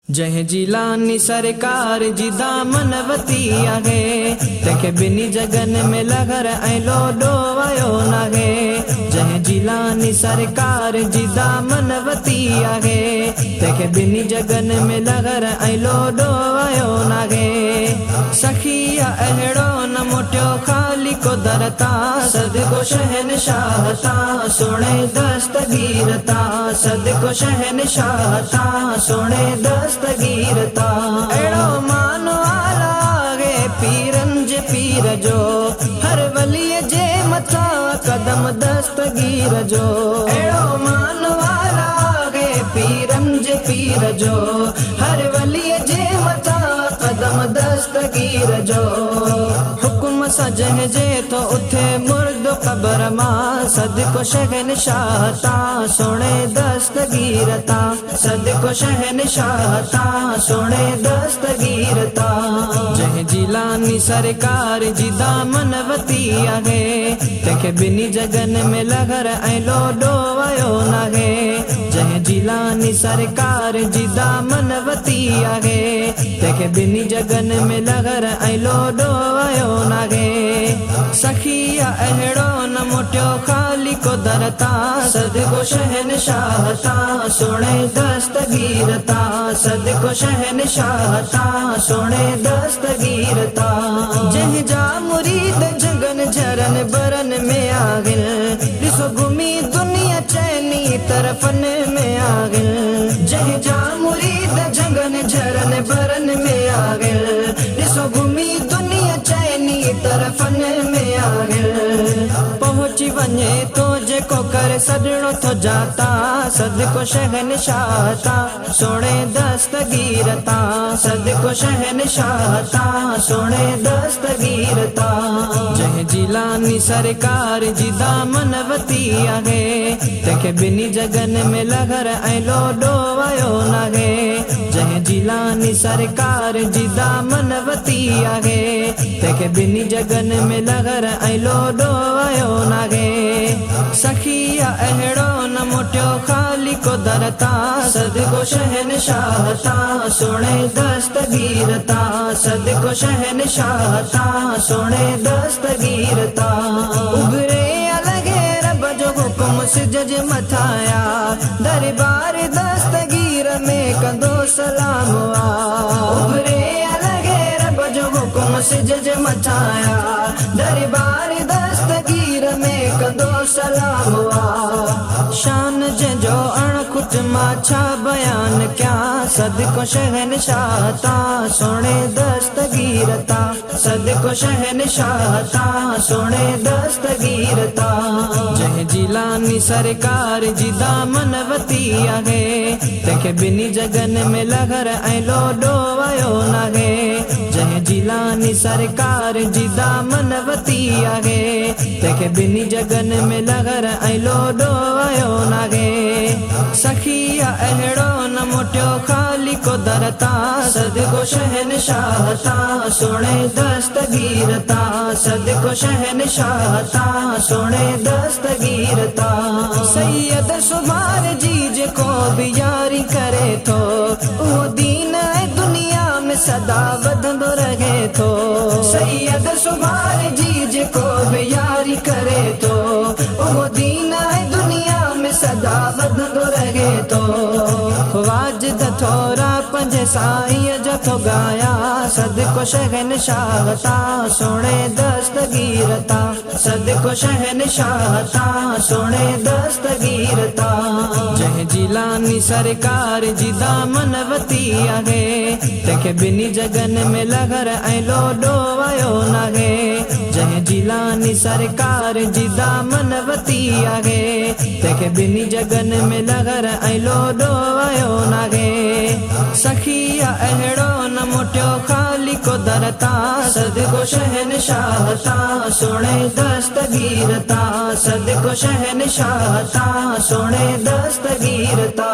जंहिं जी लानी सरकार जी दामनवती आहे तंहिंखे ॿिन्ही जगनि में लहर ऐं लोॾो वियो नाहे। जंहिं जी लानी सरकार जी दामनवती आहे तंहिंखे ॿिन्ही जगनि में लहर ऐं लोॾो वियो नाहे। सखिया अहिड़ो न मोटियो ख़ाली को दरता सदको शहनशाह ता सोणे दस्तगीरता सदको शहनशाह ता सोणे दस्तगीरता। अहिड़ो मान वाला आहे पीरनि जे पीर जो हर वलीअ जे मथां कदम दस्तगीर जो। अहिड़ो मान वाला आहे पीरनि जे पीर जो हर वलीअ जे मथां कदम दस्तगीर जो। हुकुम सां जंहिं जे तो उथे मुर्दो क़बर मां सदको शहनशाह ता सोणे दस्तगीरता सदको शहनशाह ता सोणे दस्तगीरता। जंहिं जी लानी सरकार जी दामनवती आहे तंहिंखे ॿिन्ही जगनि में लहर ऐं लोॾो वियो नाहे। जंहिं जी लानी सरकार जी दामनवती आहे तंहिंखे ॿिन्ही जगनि में लहर ऐं लोॾो वियो नाहे। सखिया अहिड़ो न मोटियो ख़ाली को दरता सदको शहनशाह ता सोणे दस्तगीरता सदको शहनशाह ता सोणे दस्तगीरता। जंहिं जा मुरीद जगन झरन बरन में आगिल ॾिसो घुमी दुनिया चैनी तरफ़न में आगिल। जंहिं जा मुरीद जगन झरन बरन में आगिल ॾिसो घुमी दुनिया चैनी तरफ़न में आगिल। पहुची वञे तो जेको करे सॾणो थो जाता सदको शहनशाह ता सोणे दस्तगीरता सदको शहनशाह ता सोणे दस्तगीरता। जंहिं जी लानी सरकार जी दामनवती आहे तंहिंखे ॿिन्ही जगनि में लहर ऐं लोॾो वियो नाहे। जंहिं जी लानी सरकार जी दामनवती आहे तंहिंखे ॿिन्ही जगनि में लहर ऐं लोॾो वियो नाहे। सखिया अहिड़ो न मोटियो ख़ाली को दरता सदको शहनशाह ता सोणे दस्तगीरता सदको शहनशाह ता सोणे दस्तगीरता। उभरे अलॻे रब जो हुकुम सिज जे मथाया दरबार दस्तगीर में कंदो सलाम आ। उभरे अलॻे रब जो हुकुम सिज जे मथाया दरबार दस्तगीर में कंदो सलाम आ। शान जंहिंजो अणखुट मां छा बयान कयां सदको शहनशाह ता सोणे दस्तगीरता सदको शहनशाह ता सोणे दस्तगीरता। जंहिं जी लानी सरकार जी दामनवती आहे तंहिंखे ॿिन्ही जगनि में लहर ऐं लोॾो वियो नाहे। जंहिं जी लानी सरकार जी दामनवती आहे तंहिंखे ॿिन्ही जगनि में लहर ऐं लोॾो वियो नाहे। सखिया अहिड़ो न मोटियो ख़ाली को दरता सदको शहनशाह ता सोणे दस्तगीरता सदको शहनशाह ता सोणे दस्तगीरता। सैयद सुमार जी जेको बि यारी करे थो उहो दीन ऐं दुनिया में सदा वधंदो रहे थो। सैयद सुमार जी जेको बि यारी करे थो उहो दीन ऐं दुनिया में सदा वधंदो रहे थो। वाजिद थोरा पंहिंजे साईं जो थो ॻाया सदको शहनशाह ता सोणे दस्तगीरता सदको शहनशाह ता सोणे दस्तगीरता। जंहिं जी लानी सरकार जी दामनवती आहे तंहिंखे ॿिन्ही जगनि में लहर ऐं लोॾो वियो नाहे। जंहिं जी लानी सरकार जी दामनवती आहे तंहिंखे ॿिन्ही जगनि में लहर ऐं लोॾो वियो नाहे। सखिया अहिड़ो न मोटियो ख़ाली को दरता सदको शहनशाह ता सोणे दस्तगीरता सदको शहनशाह ता सोणे दस्तगीरता।